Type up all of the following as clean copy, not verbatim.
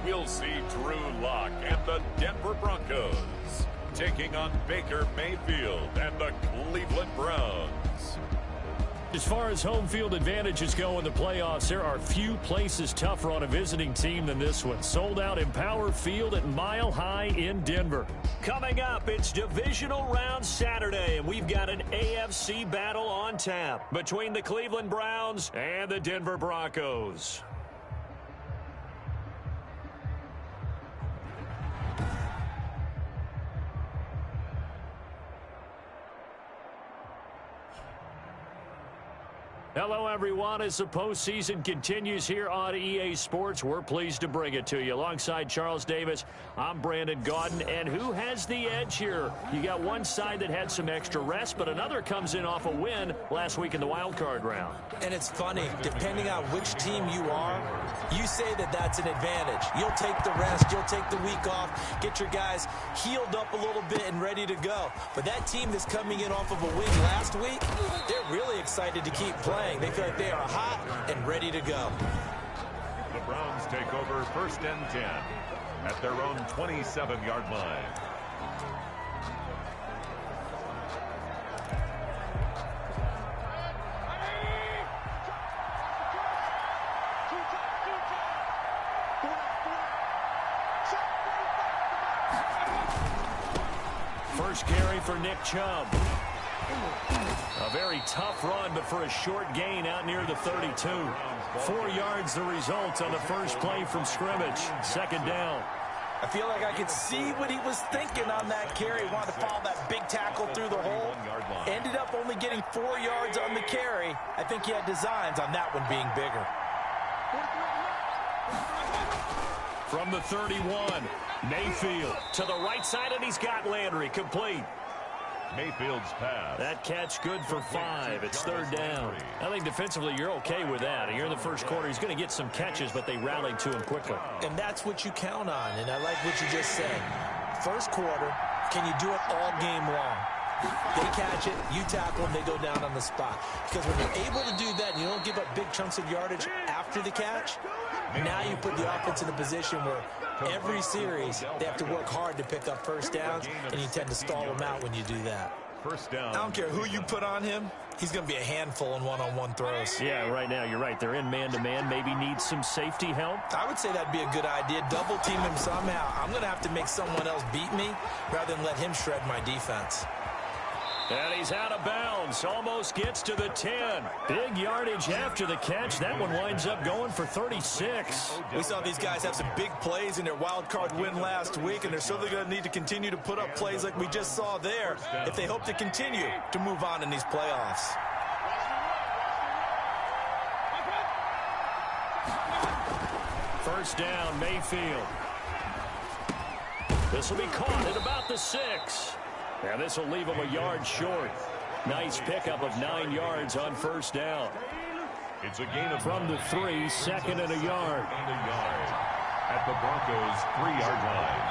we'll see Drew Lock and the Denver Broncos taking on Baker Mayfield and the Cleveland Browns. As far as home field advantages go in the playoffs, there are few places tougher on a visiting team than this one. Sold out Empower Field at Mile High in Denver. Coming up, it's divisional round Saturday, and we've got an AFC battle on tap between the Cleveland Browns and the Denver Broncos. Hello, everyone. As the postseason continues here on EA Sports, we're pleased to bring it to you. Alongside Charles Davis, I'm Brandon Gaudin. And who has the edge here? You got one side that had some extra rest, but another comes in off a win last week in the wild card round. And it's funny, depending on which team you are, you say that that's an advantage. You'll take the rest, you'll take the week off, get your guys healed up a little bit and ready to go. But that team that's coming in off of a win last week, they're really excited to keep playing. They feel like they are hot and ready to go. The Browns take over 1st and 10 at their own 27-yard line. First carry for Nick Chubb. A very tough run, but for a short gain out near the 32. 4 yards the result on the first play from scrimmage. 2nd down. I feel like I could see what he was thinking on that carry. Wanted to follow that big tackle through the hole. Ended up only getting 4 yards on the carry. I think he had designs on that one being bigger. From the 31, Mayfield to the right side, and he's got Landry complete. Mayfield's pass. That catch good for 5. It's 3rd down. I think defensively you're okay with that. Here in the first quarter, he's going to get some catches, but they rallied to him quickly. And that's what you count on, and I like what you just said. First quarter, can you do it all game long? They catch it, you tackle them, they go down on the spot. Because when you're able to do that and you don't give up big chunks of yardage after the catch, now you put the offense in a position where every series they have to work hard to pick up first downs, and you tend to stall them out when you do that. First down. I don't care who you put on him, he's going to be a handful in one-on-one throws. Yeah, right now you're right. They're in man-to-man. Maybe needs some safety help. I would say that'd be a good idea. Double team him somehow. I'm going to have to make someone else beat me rather than let him shred my defense. And he's out of bounds. Almost gets to the 10. Big yardage after the catch. That one winds up going for 36. We saw these guys have some big plays in their wild card win last week, and they're certainly going to need to continue to put up plays like we just saw there if they hope to continue to move on in these playoffs. First down, Mayfield. This will be caught at about the 6. And this will leave him a yard short. Nice pickup of 9 yards on first down. It's a gain of from the 3, 2nd and a yard. At the Broncos' 3-yard line.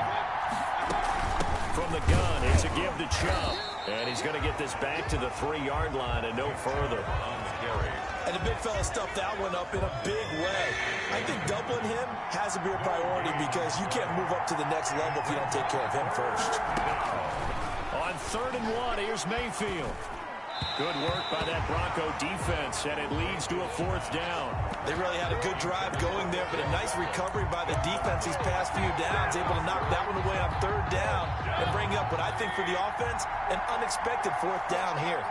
From the gun, it's a give to Chubb. And he's going to get this back to the 3-yard line and no further. And the big fella stuffed that one up in a big way. I think doubling him has to be a priority because you can't move up to the next level if you don't take care of him first. On 3rd and 1, here's Mayfield. Good work by that Bronco defense, and it leads to a 4th down. They really had a good drive going there, but a nice recovery by the defense these past few downs, able to knock that one away on 3rd down and bring up what I think for the offense, an unexpected 4th down here.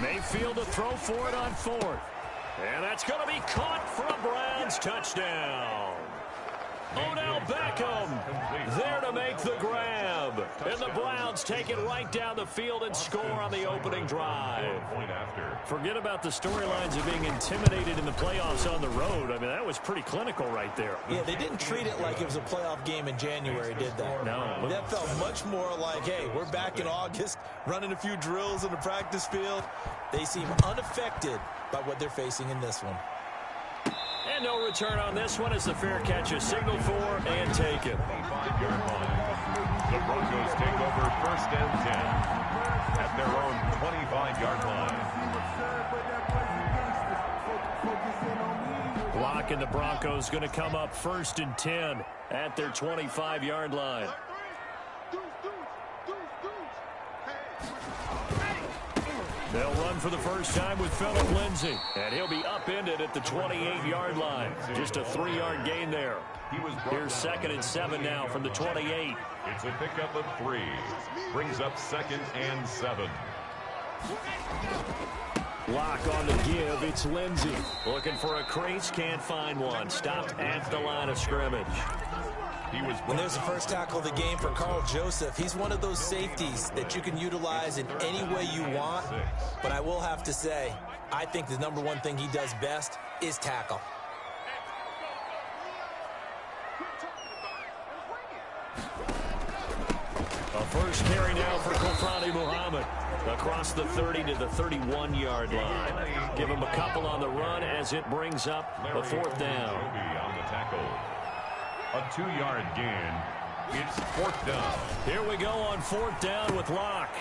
Mayfield to throw for it on 4th. And that's going to be caught for a Browns touchdown. Odell Beckham there to make the grab. And the Browns take it right down the field and score on the opening drive. Forget about the storylines of being intimidated in the playoffs on the road. I mean, that was pretty clinical right there. Yeah, they didn't treat it like it was a playoff game in January, did they? No. That felt much more like, hey, we're back in August, running a few drills in the practice field. They seem unaffected by what they're facing in this one. And no return on this one as the fair catch is signaled for and taken. The Broncos take over 1st and 10 at their own 25-yard line. Clock, and the Broncos going to come up 1st and 10 at their 25-yard line. They'll run for the first time with Phillip Lindsay, and he'll be upended at the 28-yard line. Just a 3-yard gain there. Here's 2nd and 7 now from the 28. It's a pickup of 3. Brings up 2nd and 7. Lock on the give. It's Lindsay. Looking for a crease. Can't find one. Stopped at the line of scrimmage. When there's the first tackle of the game for Carl Joseph, he's one of those safeties that you can utilize in any way you want. But I will have to say, I think the number one thing he does best is tackle. A first carry now for Kofrani Muhammad. Across the 30 to the 31-yard line. Give him a couple on the run as it brings up a 4th down. On the tackle. A 2-yard gain. It's 4th down. Here we go on 4th down with Locke.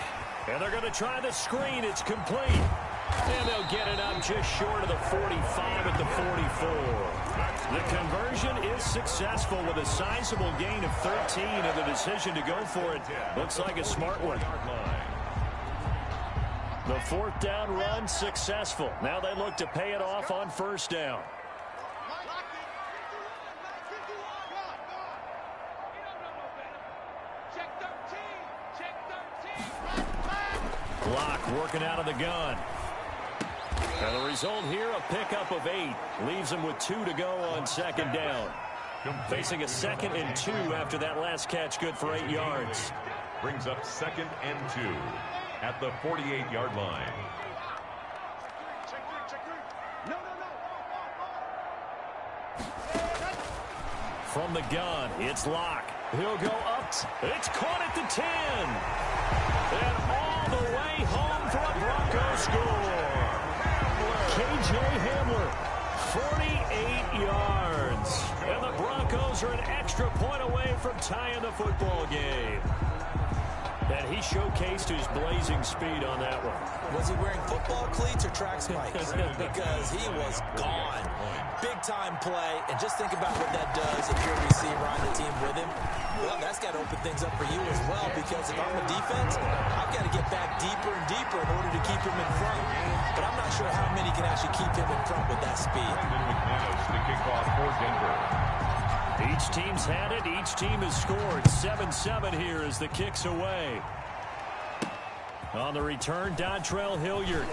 And they're going to try the screen. It's complete. And they'll get it up just short of the 45 at the 44. The conversion is successful with a sizable gain of 13, and the decision to go for it looks like a smart one. The 4th down run successful. Now they look to pay it off on 1st down. Locke working out of the gun. And the result here, a pickup of 8. Leaves him with 2 to go on 2nd down. Facing a 2nd and 2 after that last catch, good for 8 yards. Brings up 2nd and 2 at the 48-yard line. From the gun, it's Locke. He'll go up. It's caught at the 10. And all the way home for a Bronco score. K.J. Hamler, 48 yards. And the Broncos are an extra point away from tying the football game. And he showcased his blazing speed on that one. Was he wearing football cleats or track spikes? Because he was gone. Big-time play. And just think about what that does if you're a receiver on the team with him. Well, that's got to open things up for you as well, because if I'm a defense, I've got to get back deeper and deeper in order to keep him in front. But I'm not sure how many can actually keep him in front with that speed. The kickoff for Denver. Each team's had it. Each team has scored. 7-7 here as the kick's away. On the return, Dontrell Hilliard.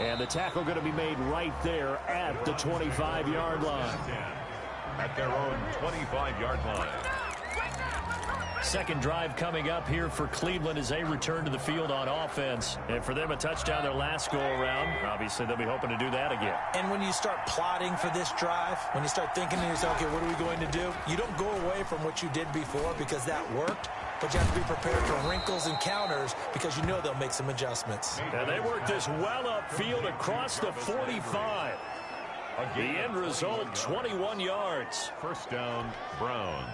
And the tackle going to be made right there at the 25-yard line. At their own 25-yard line. Second drive coming up here for Cleveland as they return to the field on offense. And for them, a touchdown their last go-around. Obviously, they'll be hoping to do that again. And when you start plotting for this drive, when you start thinking to yourself, okay, what are we going to do? You don't go away from what you did before because that worked. But you have to be prepared for wrinkles and counters because you know they'll make some adjustments. And they work this well upfield across the 45. The end result, 21 yards. First down, Browns.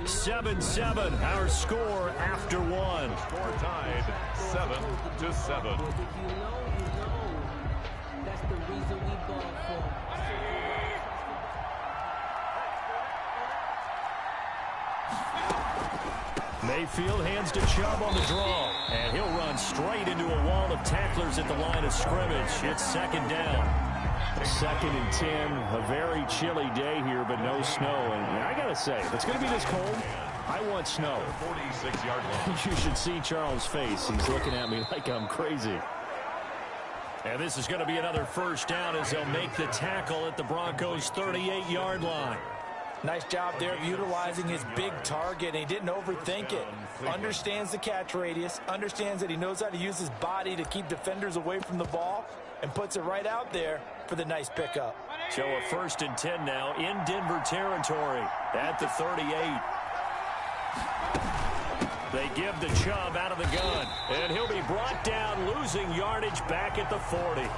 7-7, our score after one. Score tied 7-7. That's the reason we ball for. Mayfield hands to Chubb on the draw, and he'll run straight into a wall of tacklers at the line of scrimmage. It's 2nd down. 2nd and 10, a very chilly day here, but no snow. And I got to say, if it's going to be this cold, I want snow. 46-yard line. You should see Charles' face. He's looking at me like I'm crazy. And this is going to be another first down as they'll make the tackle at the Broncos' 38-yard line. Nice job there of utilizing his big target. He didn't overthink it. Understands the catch radius. Understands that he knows how to use his body to keep defenders away from the ball. And puts it right out there for the nice pickup. So a 1st and 10 now in Denver territory at the 38. They give the Chubb out of the gun. And he'll be brought down, losing yardage back at the 40.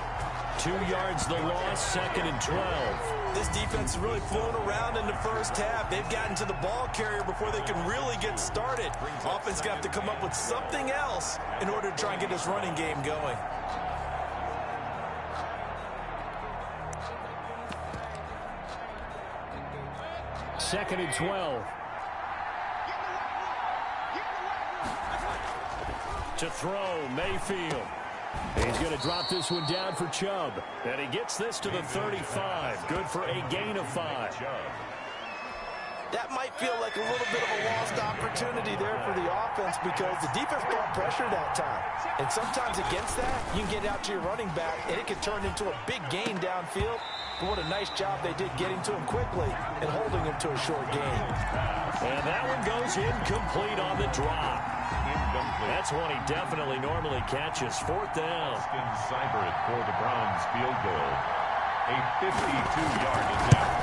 2 yards the loss, 2nd and 12. This defense has really flown around in the first half. They've gotten to the ball carrier before they can really get started. Offense got to come up with something else in order to try and get this running game going. 2nd and 12. To throw, Mayfield. He's going to drop this one down for Chubb. And he gets this to the 35. Good for a gain of 5. That might feel like a little bit of a lost opportunity there for the offense because the defense brought pressure that time. And sometimes against that, you can get out to your running back, and it can turn into a big gain downfield. But what a nice job they did getting to him quickly and holding him to a short gain. And that one goes incomplete on the drop. That's one he definitely normally catches. 4th down. Seibert for the Browns field goal. A 52-yard attempt.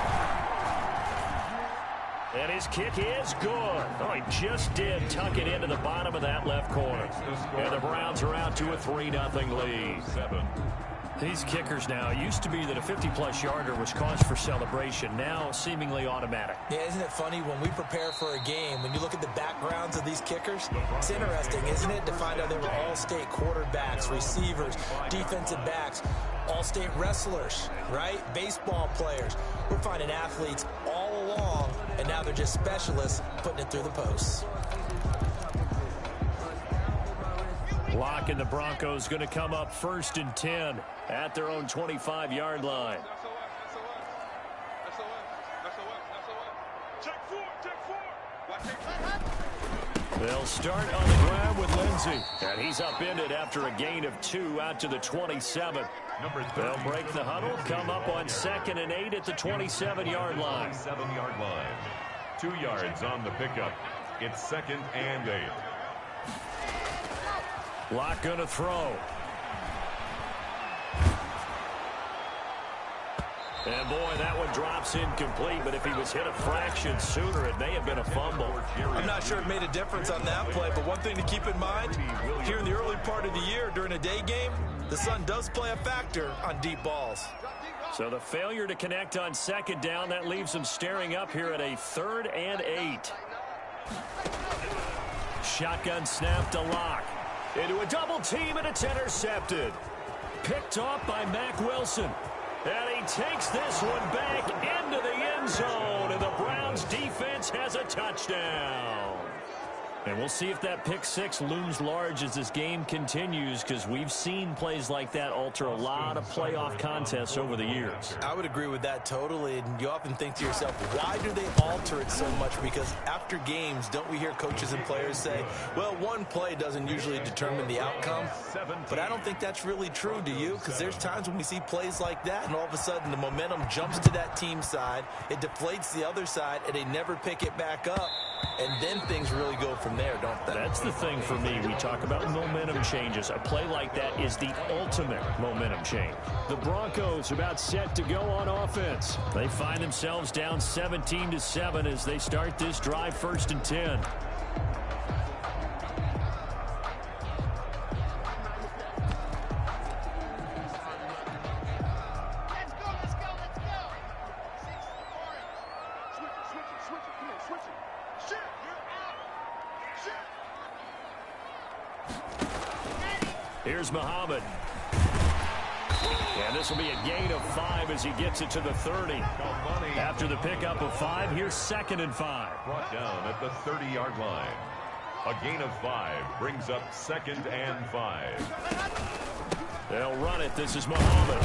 And his kick is good. Oh, he just did tuck it into the bottom of that left corner. And the Browns are out to a 3-0 lead. These kickers now, it used to be that a 50-plus yarder was cause for celebration. Now, seemingly automatic. Yeah, isn't it funny when we prepare for a game, when you look at the backgrounds of these kickers, it's interesting, isn't it, to find out they were all-state quarterbacks, receivers, defensive backs, all-state wrestlers, right? Baseball players. We're finding athletes all along, and now they're just specialists putting it through the posts. Locke and the Broncos going to come up 1st and 10 at their own 25-yard line. They'll start on the ground with Lindsey. And he's upended after a gain of 2 out to the 27. They'll break the huddle, come up on 2nd and 8 at the 27-yard line. 27-yard line. 2 yards on the pickup. It's 2nd and 8. Locke going to throw. And boy, that one drops incomplete, but if he was hit a fraction sooner, it may have been a fumble. I'm not sure it made a difference on that play, but one thing to keep in mind, here in the early part of the year during a day game, the sun does play a factor on deep balls. So the failure to connect on 2nd down, that leaves them staring up here at a 3rd and 8. Shotgun snap to Locke. Into a double team, and it's intercepted. Picked off by Mack Wilson. And he takes this one back into the end zone, and the Browns defense has a touchdown. And we'll see if that pick 6 looms large as this game continues, because we've seen plays like that alter a lot of playoff contests over the years. I would agree with that totally, and you often think to yourself, why do they alter it so much? Because after games, don't we hear coaches and players say, well, one play doesn't usually determine the outcome? But I don't think that's really true, do you? Because there's times when we see plays like that, and all of a sudden the momentum jumps to that team side, it deflates the other side, and they never pick it back up. And then things really go from there, don't they? That's the thing for me. We talk about momentum changes. A play like that is the ultimate momentum change. The Broncos about set to go on offense. They find themselves down 17-7 as they start this drive 1st and 10. Here's Muhammad. And this will be a gain of 5 as he gets it to the 30. After the pickup of 5, here's 2nd and 5. Brought down at the 30-yard line. A gain of 5 brings up 2nd and 5. They'll run it. This is Muhammad.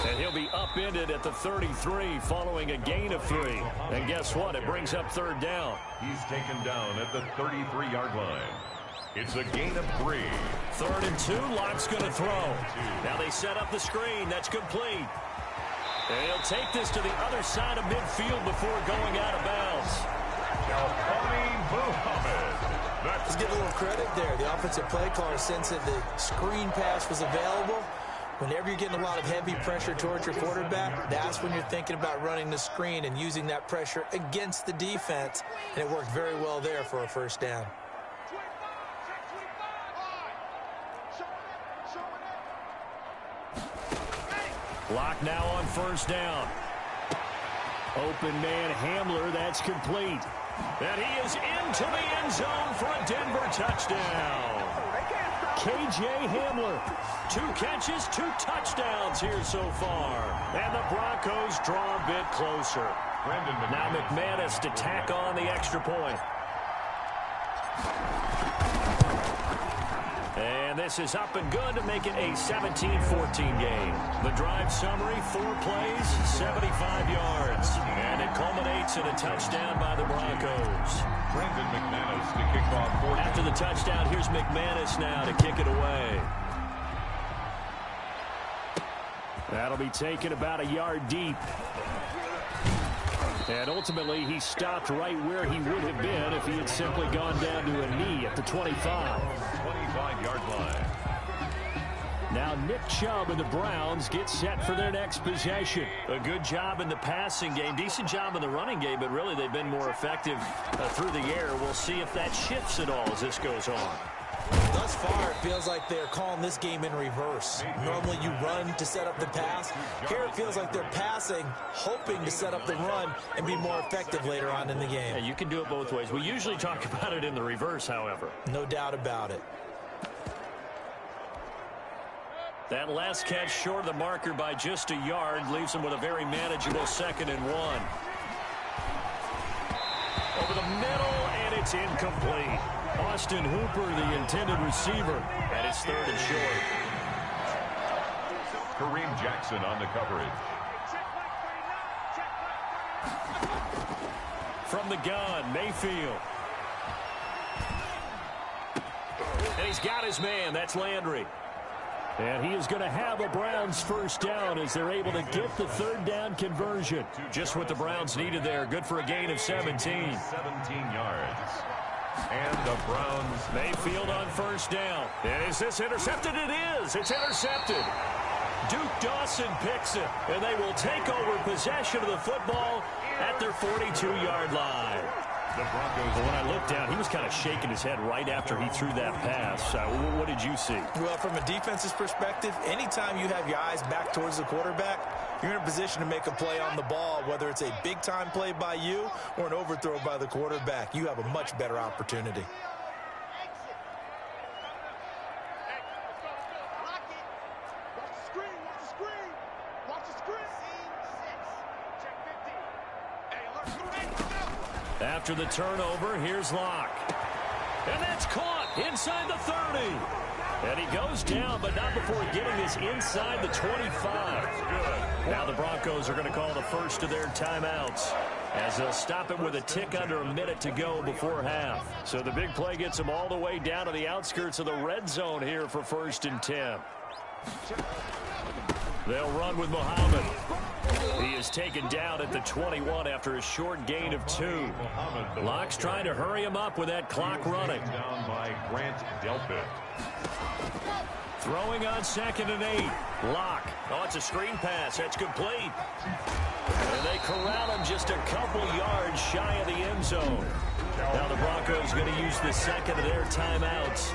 And he'll be upended at the 33 following a gain of 3. And guess what? It brings up 3rd down. He's taken down at the 33-yard line. It's a gain of 3. 3rd and 2. Locke's going to throw. Now they set up the screen. That's complete. And he'll take this to the other side of midfield before going out of bounds. Let's give a little credit there. The offensive play caller sensed that the screen pass was available. Whenever you're getting a lot of heavy pressure towards your quarterback, that's when you're thinking about running the screen and using that pressure against the defense. And it worked very well there for a 1st down. Locke now on 1st down. Open man Hamler, that's complete. And he is into the end zone for a Denver touchdown. K.J. Hamler, 2 catches, 2 touchdowns here so far. And the Broncos draw a bit closer. Now McManus to tack on the extra point. And this is up and good to make it a 17-14 game. The drive summary, 4 plays, 75 yards. And it culminates in a touchdown by the Broncos. Brandon McManus to kick off 4. After the touchdown, here's McManus now to kick it away. That'll be taken about a yard deep. And ultimately, he stopped right where he would have been if he had simply gone down to a knee at the 25. 25-yard line. Now Nick Chubb and the Browns get set for their next possession. A good job in the passing game, decent job in the running game, but really they've been more effective through the air. We'll see if that shifts at all as this goes on. Thus far, it feels like they're calling this game in reverse. Normally you run to set up the pass. Here it feels like they're passing, hoping to set up the run and be more effective later on in the game. Yeah, you can do it both ways. We usually talk about it in the reverse, however. No doubt about it. That last catch short of the marker by just a yard leaves him with a very manageable 2nd and 1. Over the middle, and it's incomplete. Austin Hooper, the intended receiver, and it's 3rd and short. Kareem Jackson on the coverage. From the gun, Mayfield. And he's got his man. That's Landry. And he is going to have a Browns first down as they're able to get the 3rd down conversion. Just what the Browns needed there. Good for a gain of 17. 17 yards. And the Browns. Mayfield on first down. And is this intercepted? It is. It's intercepted. Duke Dawson picks it. And they will take over possession of the football at their 42-yard line. The Broncos. When I looked down, he was kind of shaking his head right after he threw that pass. What did you see? Well, from a defense's perspective, anytime you have your eyes back towards the quarterback, you're in a position to make a play on the ball, whether it's a big-time play by you or an overthrow by the quarterback. You have a much better opportunity. After the turnover, here's Locke. And that's caught inside the 30. And he goes down, but not before getting this inside the 25. Good. Now the Broncos are going to call the first of their timeouts as they'll stop it with a tick under a minute to go before half. So the big play gets them all the way down to the outskirts of the red zone here for 1st and 10. They'll run with Muhammad. He is taken down at the 21 after a short gain of 2. Locke's trying to hurry him up with that clock running. Down by Grant Delpit. Throwing on 2nd and 8. Locke. Oh, it's a screen pass. That's complete. And they corral him just a couple yards shy of the end zone. Now the Broncos going to use the 2nd of their timeouts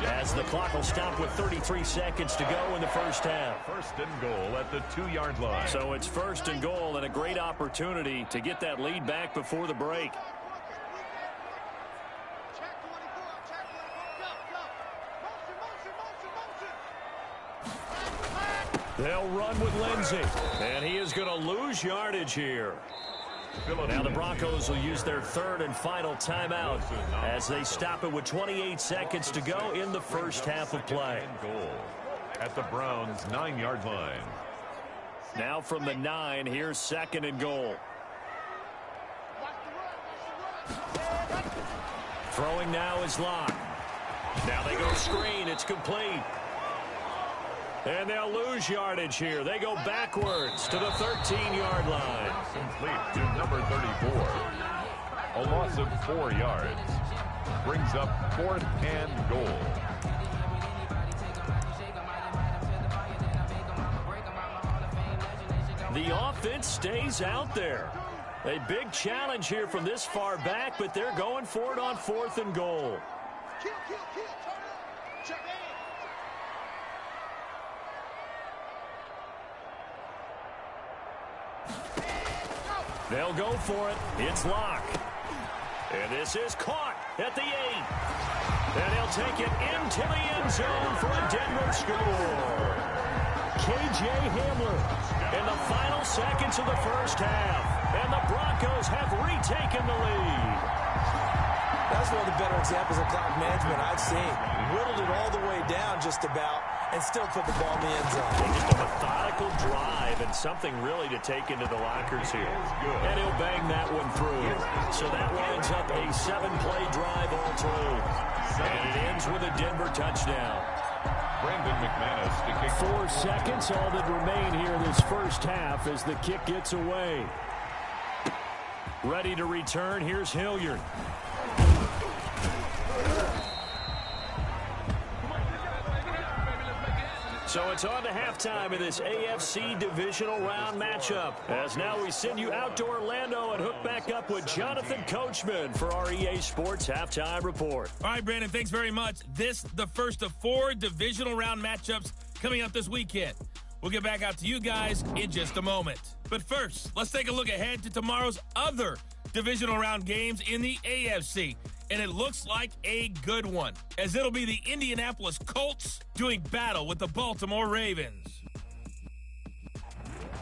as the clock will stop with 33 seconds to go in the first half. 1st and goal at the 2-yard line. So it's 1st and goal and a great opportunity to get that lead back before the break. They'll run with Lindsey, and he is going to lose yardage here. Now the Broncos will use their 3rd and final timeout as they stop it with 28 seconds to go in the first half of play. Goal at the Browns' 9-yard line. Now from the 9, here's 2nd and goal. Throwing now is Locke. Now they go screen. It's complete. And they'll lose yardage here. They go backwards to the 13-yard line. Complete to number 34. A loss of 4 yards. Brings up 4th and goal. The offense stays out there. A big challenge here from this far back, but they're going for it on 4th and goal. They'll go for it. It's Locke. And this is caught at the 8. And he'll take it into the end zone for a Denver score. K.J. Hamler in the final seconds of the first half. And the Broncos have retaken the lead. That's one of the better examples of clock management I've seen. Whittled it all the way down just about and still put the ball in the end zone. Just a methodical drive and something really to take into the lockers here. And he'll bang that one through. So that winds up a 7-play drive all told. And it ends with a Denver touchdown. Brandon McManus to kick. 4 seconds, all that remain here this first half as the kick gets away. Ready to return, here's Hilliard. So it's on to halftime of this AFC divisional round matchup. As now we send you out to Orlando and hook back up with Jonathan Coachman for our EA Sports Halftime Report. All right, Brandon, thanks very much. This, the first of 4 divisional round matchups coming up this weekend. We'll get back out to you guys in just a moment. But first, let's take a look ahead to tomorrow's other divisional round games in the AFC. And it looks like a good one, as it'll be the Indianapolis Colts doing battle with the Baltimore Ravens.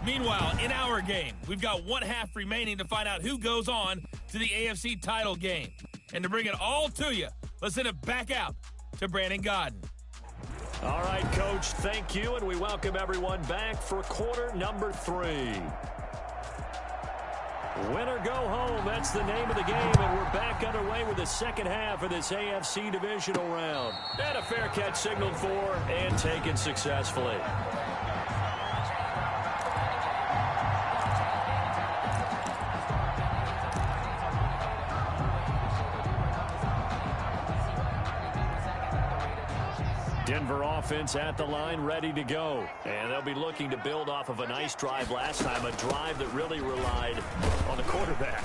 Meanwhile, in our game, we've got 1 half remaining to find out who goes on to the AFC title game. And to bring it all to you, let's send it back out to Brandon Godden. All right, Coach, thank you, and we welcome everyone back for quarter number 3. Win or go home, that's the name of the game, and we're back underway with the second half of this AFC divisional round. And a fair catch signaled for and taken successfully. Denver offense at the line, ready to go. And they'll be looking to build off of a nice drive last time, a drive that really relied on the quarterback.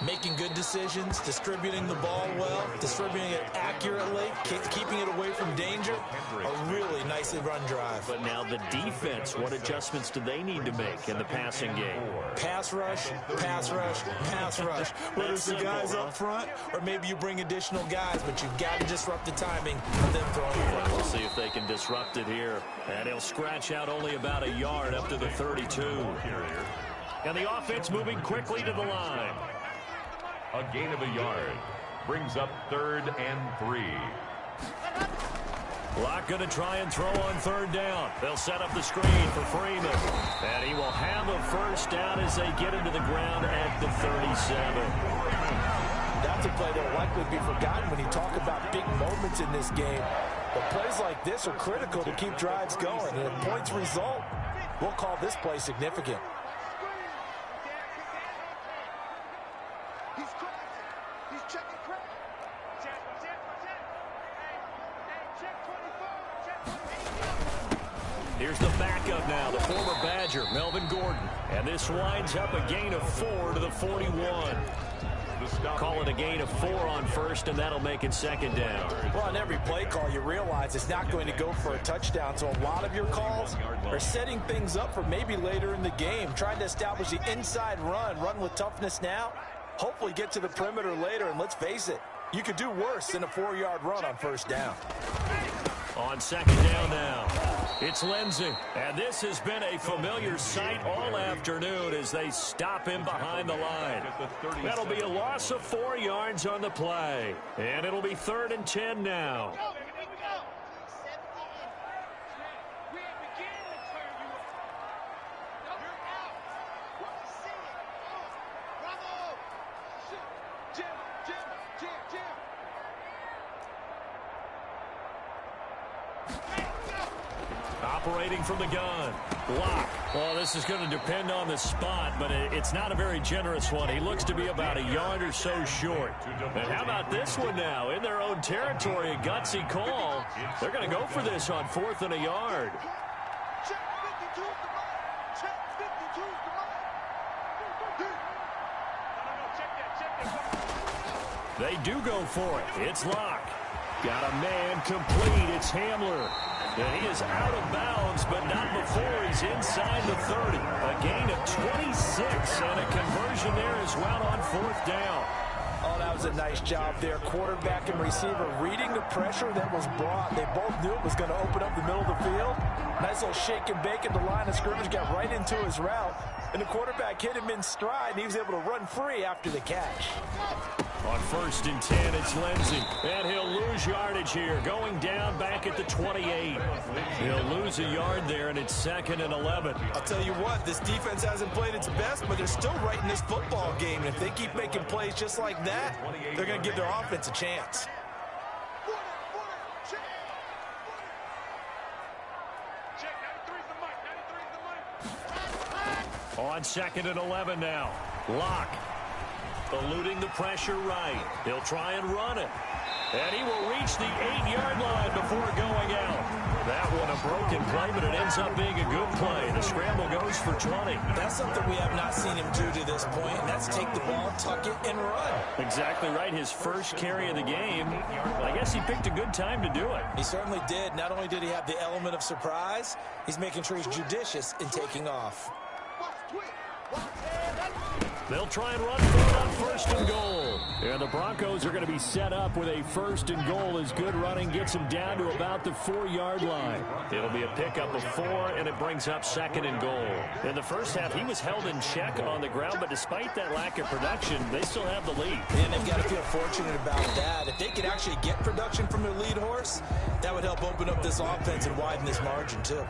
Making good decisions, distributing the ball well, distributing it accurately, keeping it away from danger. A really nicely run drive. But now the defense, what adjustments do they need to make in the passing game? Pass rush, pass rush, pass rush. Whether it's the guys up front or maybe you bring additional guys, but you've got to disrupt the timing of them throwing the ball. We'll see if they can disrupt it here. And he'll scratch out only about a yard up to the 32. And the offense moving quickly to the line. A gain of a yard brings up 3rd and 3. Locke going to try and throw on 3rd down. They'll set up the screen for Freeman. And he will have a first down as they get him to the ground at the 37. That's a play that will likely be forgotten when you talk about big moments in this game. But plays like this are critical to keep drives going. And if points result, we'll call this play significant. Here's the backup now, the former Badger, Melvin Gordon. And this winds up a gain of 4 to the 41. Call it a gain of 4 on first, and that'll make it 2nd down. Well, on every play call, you realize it's not going to go for a touchdown. So a lot of your calls are setting things up for maybe later in the game, trying to establish the inside run with toughness now, hopefully get to the perimeter later. And let's face it, you could do worse than a 4-yard run on 1st down. On 2nd down now, it's Lindsey. And this has been a familiar sight all afternoon as they stop him behind the line. That'll be a loss of 4 yards on the play. And it'll be 3rd and 10 now. Operating from the gun. Block. Well, this is going to depend on the spot, but it's not a very generous one. He looks to be about a yard or so short. And how about this one now? In their own territory, a gutsy call. They're going to go for this on 4th and a yard. They do go for it. It's Locke. Got a man complete. It's Hamler. And he is out of bounds, but not before he's inside the 30. A gain of 26 and a conversion there as well on 4th down. Oh, that was a nice job there. Quarterback and receiver reading the pressure that was brought. They both knew it was going to open up the middle of the field. Nice little shake and bake at the line of scrimmage. Got right into his route. and the quarterback hit him in stride, and he was able to run free after the catch. On 1st and 10, it's Lindsey. And he'll lose yardage here, going down back at the 28. He'll lose a yard there, and it's 2nd and 11. I'll tell you what, this defense hasn't played its best, but they're still right in this football game. And if they keep making plays just like that, they're going to give their offense a chance. On 2nd and 11 now. Locke. Eluding the pressure right. He'll try and run it. And he will reach the 8-yard line before going out. That one a broken play, but it ends up being a good play. The scramble goes for 20. That's something we have not seen him do to this point, and that's take the ball, tuck it, and run. Exactly right. His first carry of the game. I guess he picked a good time to do it. He certainly did. Not only did he have the element of surprise, he's making sure he's judicious in taking off. They'll try and run for it on 1st and goal. And the Broncos are going to be set up with a 1st and goal as good running gets him down to about the 4-yard line. It'll be a pickup of 4, and it brings up 2nd and goal. In the first half, he was held in check on the ground, but despite that lack of production, they still have the lead. And they've got to feel fortunate about that. If they could actually get production from their lead horse, that would help open up this offense and widen this margin, too.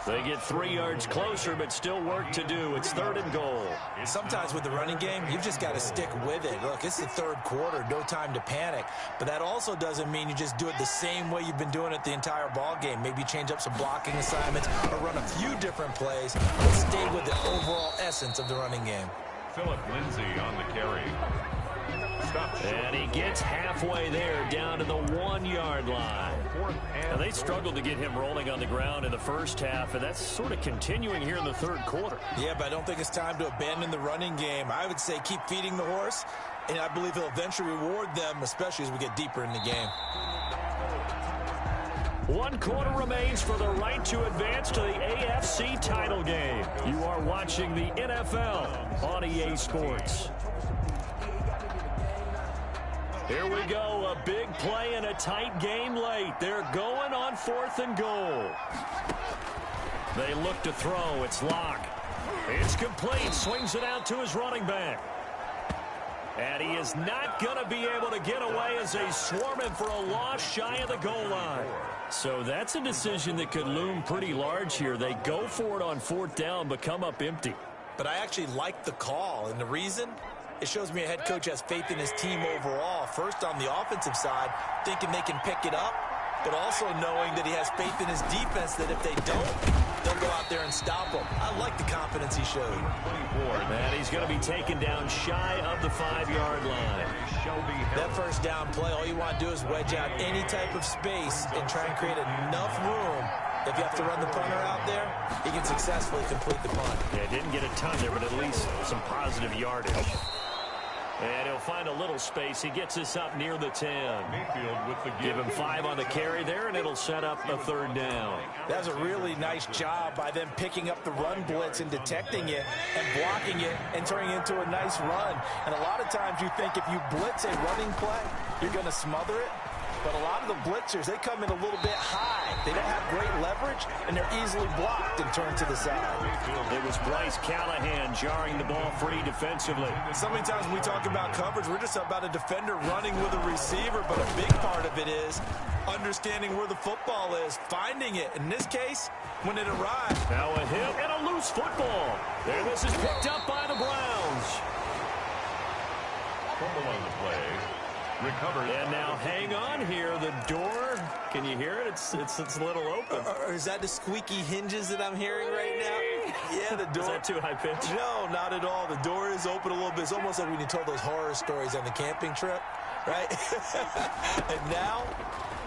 They get 3 yards closer, but still work to do. It's 3rd and goal. Sometimes with the running game, you've just got to stick with it. Look, it's the 3rd quarter, no time to panic. But that also doesn't mean you just do it the same way you've been doing it the entire ball game. Maybe change up some blocking assignments or run a few different plays, but stay with the overall essence of the running game. Philip Lindsay on the carry. And he gets halfway there, down to the 1-yard line. Now, they struggled to get him rolling on the ground in the first half, and that's sort of continuing here in the 3rd quarter. Yeah, but I don't think it's time to abandon the running game. I would say keep feeding the horse, and I believe he'll eventually reward them, especially as we get deeper in the game. 1 quarter remains for the right to advance to the AFC title game. You are watching the NFL on EA Sports. Here we go, a big play in a tight game late. They're going on 4th and goal. They look to throw. It's Locke. It's complete. Swings it out to his running back. And he is not going to be able to get away as they swarm him for a loss shy of the goal line. So that's a decision that could loom pretty large here. They go for it on 4th down, but come up empty. But I actually like the call, and the reason? It shows me a head coach has faith in his team overall. First, on the offensive side, thinking they can pick it up, but also knowing that he has faith in his defense that if they don't, they'll go out there and stop him. I like the confidence he showed. And he's going to be taken down shy of the 5-yard line. That first down play, all you want to do is wedge out any type of space and try and create enough room. If you have to run the punter out there, he can successfully complete the punt. Yeah, didn't get a ton there, but at least some positive yardage. And he'll find a little space. He gets this up near the 10. Give him 5 on the carry there, and it'll set up a 3rd down. That was a really nice job by them picking up the run blitz and detecting it and blocking it and turning it into a nice run. And a lot of times you think if you blitz a running play, you're going to smother it. But a lot of the blitzers, they come in a little bit high. They don't have great leverage, and they're easily blocked and turned to the side. It was Bryce Callahan jarring the ball free defensively. So many times when we talk about coverage, we're just about a defender running with a receiver, but a big part of it is understanding where the football is, finding it. In this case, when it arrives. Now a hit and a loose football. And this is picked up by the Browns. Fumble on the play. Recovered. And now hang on here. The door, can you hear it? It's a little open. Or is that the squeaky hinges that I'm hearing right now? Yeah, the door. Is that too high pitch? No, not at all. The door is open a little bit. It's almost like when you told those horror stories on the camping trip, right? And now,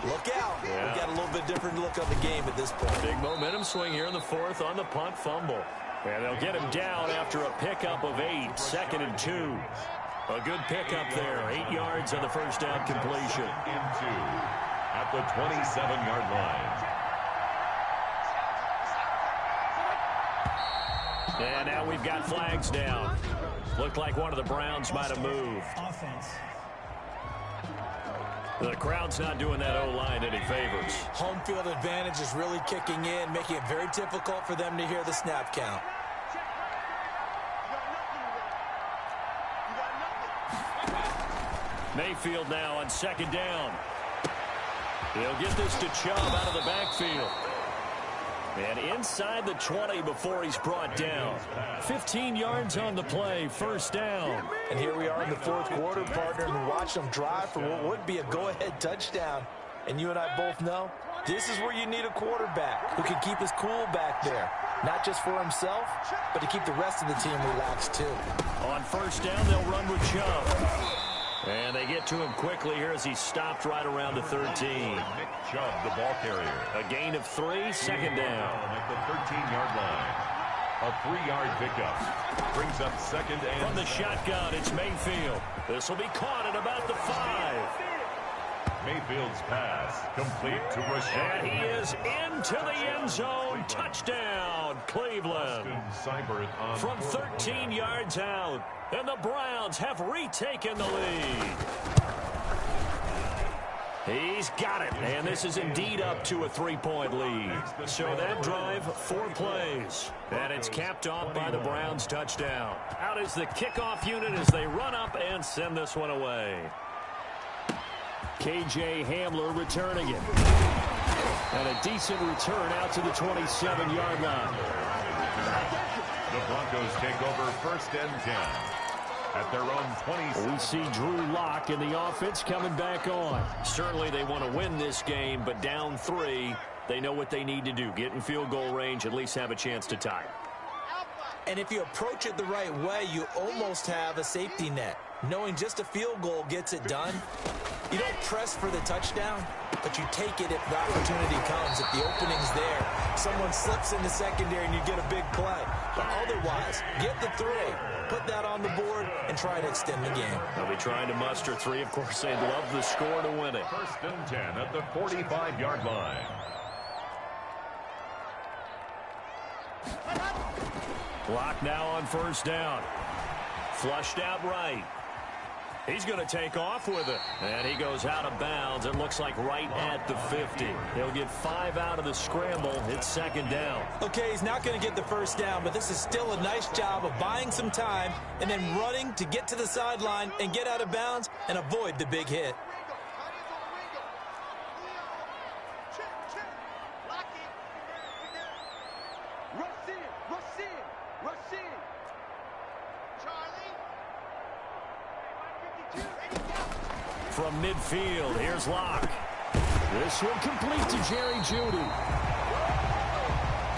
look out. Yeah. We've got a little bit different look on the game at this point. Big momentum swing here in the 4th on the punt fumble. And they'll get him down after a pickup of 8, 2nd and 2. A good pickup there. 8 yards on the first down completion. Into at the 27-yard line. And now we've got flags down. Looked like one of the Browns might have moved. The crowd's not doing that O-line any favors. Home field advantage is really kicking in, making it very difficult for them to hear the snap count. Mayfield now on second down. He'll get this to Chubb out of the backfield. And inside the 20 before he's brought down. 15 yards on the play, first down. And here we are in the fourth quarter, partner, and we watch them drive for what would be a go-ahead touchdown. And you and I both know this is where you need a quarterback who can keep his cool back there. Not just for himself, but to keep the rest of the team relaxed too. On first down, they'll run with Chubb. And they get to him quickly here as he's stopped right around the 13. Nick Chubb, the ball carrier. A gain of 3, second down. At the 13-yard line. A 3-yard pickup. Brings up second and... From the shotgun, it's Mayfield. This will be caught at about the 5. Mayfield's pass complete to Rashad. And he is into the end zone. Touchdown, Cleveland. From 13 yards out. And the Browns have retaken the lead. He's got it. And this is indeed up to a 3-point lead. So that drive, 4 plays. And it's capped off by the Browns touchdown. Out is the kickoff unit as they run up and send this one away. K.J. Hamler returning it. And a decent return out to the 27-yard line. The Broncos take over first and 10 at their own 20. We see Drew Lock in the offense coming back on. Certainly they want to win this game, but down 3, they know what they need to do. Get in field goal range, at least have a chance to tie. And if you approach it the right way, you almost have a safety net. Knowing just a field goal gets it done. You don't press for the touchdown, but you take it if the opportunity comes. If the opening's there, someone slips in the secondary and you get a big play. But otherwise, get the 3, put that on the board, and try to extend the game. They'll be trying to muster 3. Of course, they'd love the score to win it. First and 10 at the 45-yard line. Clock now on first down. Flushed out right. He's going to take off with it. And he goes out of bounds. It looks like right at the 50. He'll get 5 out of the scramble. It's second down. Okay, he's not going to get the first down, but this is still a nice job of buying some time and then running to get to the sideline and get out of bounds and avoid the big hit. From midfield, here's Locke. This one complete to Jerry Jeudy.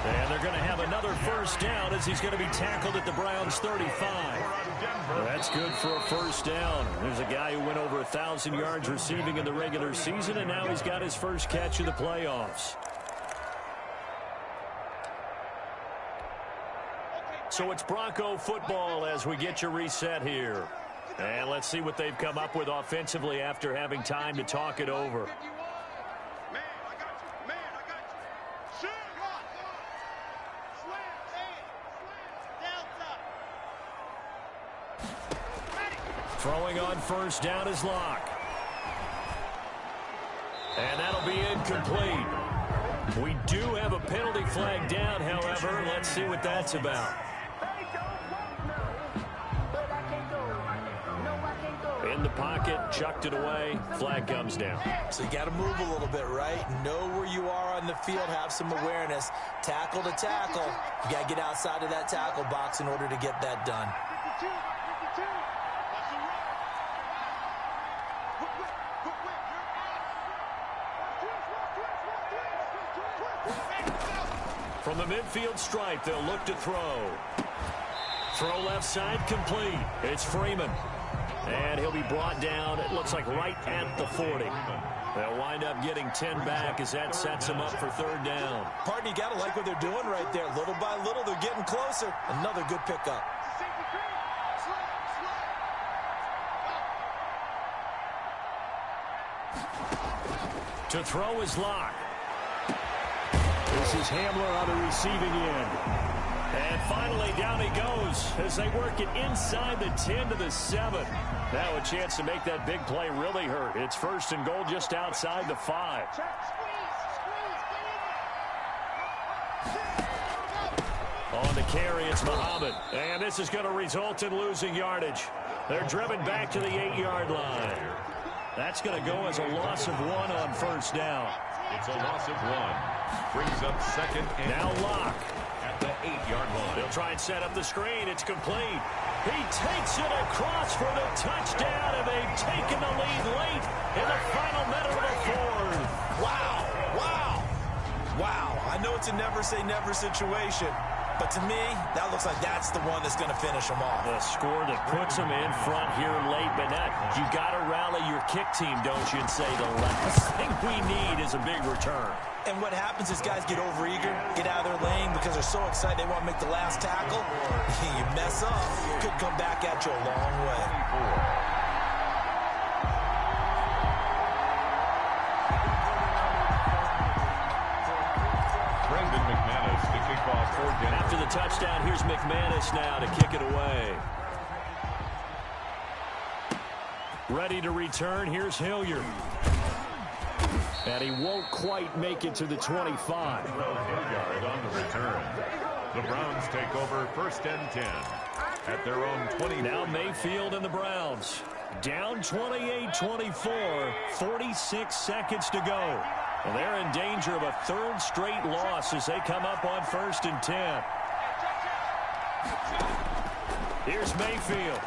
And they're going to have another first down as he's going to be tackled at the Browns' 35. That's good for a first down. There's a guy who went over 1,000 yards receiving in the regular season, and now he's got his first catch of the playoffs. So it's Bronco football as we get you reset here. And let's see what they've come up with offensively after having time to talk it over. Throwing on first down is Locke. And that'll be incomplete. We do have a penalty flag down, however. Let's see what that's about. In the pocket, chucked it away, flag comes down. So you got to move a little bit, right? Know where you are on the field, have some awareness. Tackle to tackle. You got to get outside of that tackle box in order to get that done. From the midfield stripe, they'll look to throw. Throw left side complete. It's Freeman. And he'll be brought down, it looks like right at the 40. They'll wind up getting 10 back as that sets them up for third down. Partner, you got to like what they're doing right there. Little by little, they're getting closer. Another good pickup. To throw is Locke. This is Hamler on the receiving end. And finally, down he goes as they work it inside the 10 to the 7. Now a chance to make that big play really hurt. It's first and goal just outside the 5. On the carry, it's Muhammad. And this is going to result in losing yardage. They're driven back to the 8-yard line. That's going to go as a loss of 1 on first down. It's a loss of 1. Brings up second and now Locke at the 8-yard line. They'll try and set up the screen. It's complete. He takes it across for the touchdown, and they've taken the lead late in the final minute of the fourth. Wow, wow, wow. I know it's a never-say-never situation, but to me, that looks like that's the one that's going to finish them off. The score that puts them in front here late, but you got to rally your kick team, don't you, and say the last thing we need is a big return. And what happens is guys get overeager, get out of their lane because they're so excited they want to make the last tackle. You mess up, could come back at you a long way. Brendan McManus to kick off for Denver. After the touchdown, here's McManus now to kick it away. Ready to return, here's Hilliard. And he won't quite make it to the 25. Hilliard on the return. The Browns take over first and 10 at their own 20. Now Mayfield and the Browns. Down 28-24, 46 seconds to go. And they're in danger of a third straight loss as they come up on first and 10. Here's Mayfield.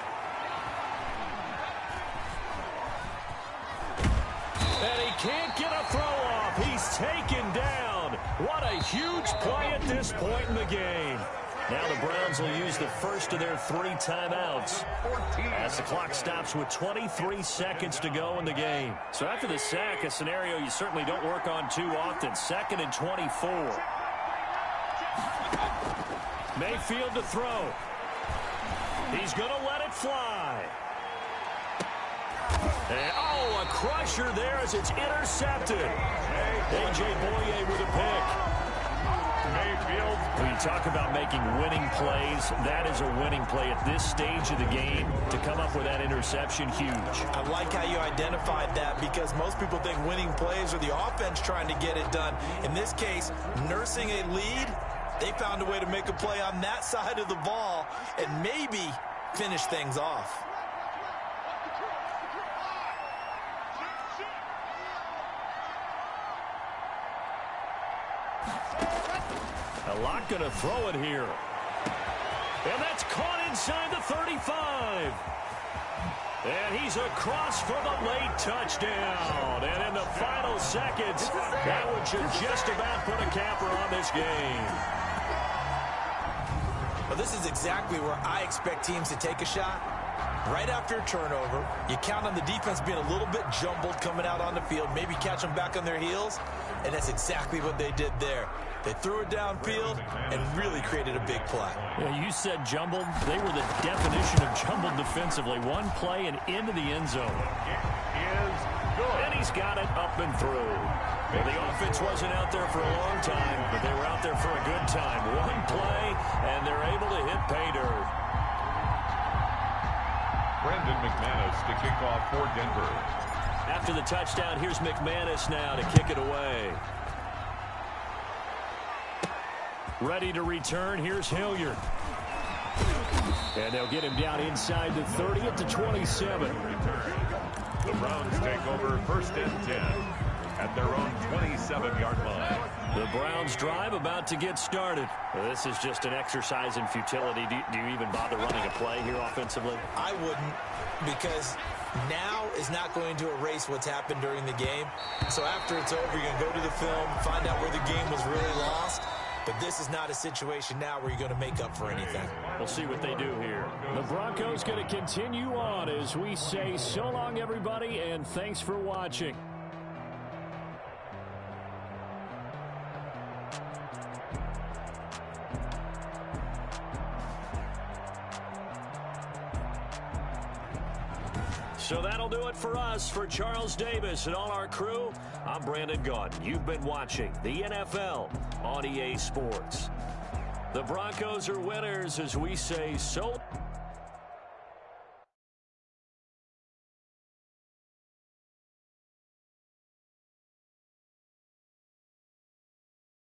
And he can't get a throw off. He's taken down. What a huge play at this point in the game. Now the Browns will use the first of their 3 timeouts as the clock stops with 23 seconds to go in the game. So after the sack, a scenario you certainly don't work on too often. 2nd and 24. Mayfield to throw. He's going to let it fly. And, a crusher there as it's intercepted. A.J. Boye with a pick. Mayfield. When you talk about making winning plays, that is a winning play at this stage of the game. To come up with that interception, huge. I like how you identified that because most people think winning plays are the offense trying to get it done. In this case, nursing a lead, they found a way to make a play on that side of the ball and maybe finish things off. Locke going to throw it here. And that's caught inside the 35. And he's across for the late touchdown. And in the final seconds, that one should just about put a capper on this game. Well, this is exactly where I expect teams to take a shot. Right after a turnover, you count on the defense being a little bit jumbled coming out on the field, maybe catch them back on their heels, and that's exactly what they did there. They threw it downfield and really created a big play. Yeah, you said jumbled. They were the definition of jumbled defensively. One play and into the end zone. And he's got it up and through. Well, the offense wasn't out there for a long time, but they were out there for a good time. One play, and they're able to hit pay dirt. Brendan McManus to kick off for Denver. After the touchdown, here's McManus now to kick it away. Ready to return, here's Hilliard. And they'll get him down inside the 30 at the 27. The Browns take over first and 10 at their own 27-yard line. The Browns drive about to get started. Well, this is just an exercise in futility. Do you even bother running a play here offensively? I wouldn't, because now is not going to erase what's happened during the game. So after it's over, you're going to go to the film, find out where the game was really lost. But this is not a situation now where you're going to make up for anything. We'll see what they do here. The Broncos going to continue on as we say so long, everybody, and thanks for watching. So that'll do it for us. For Charles Davis and all our crew, I'm Brandon Gaudin. You've been watching the NFL on EA Sports. The Broncos are winners as we say so.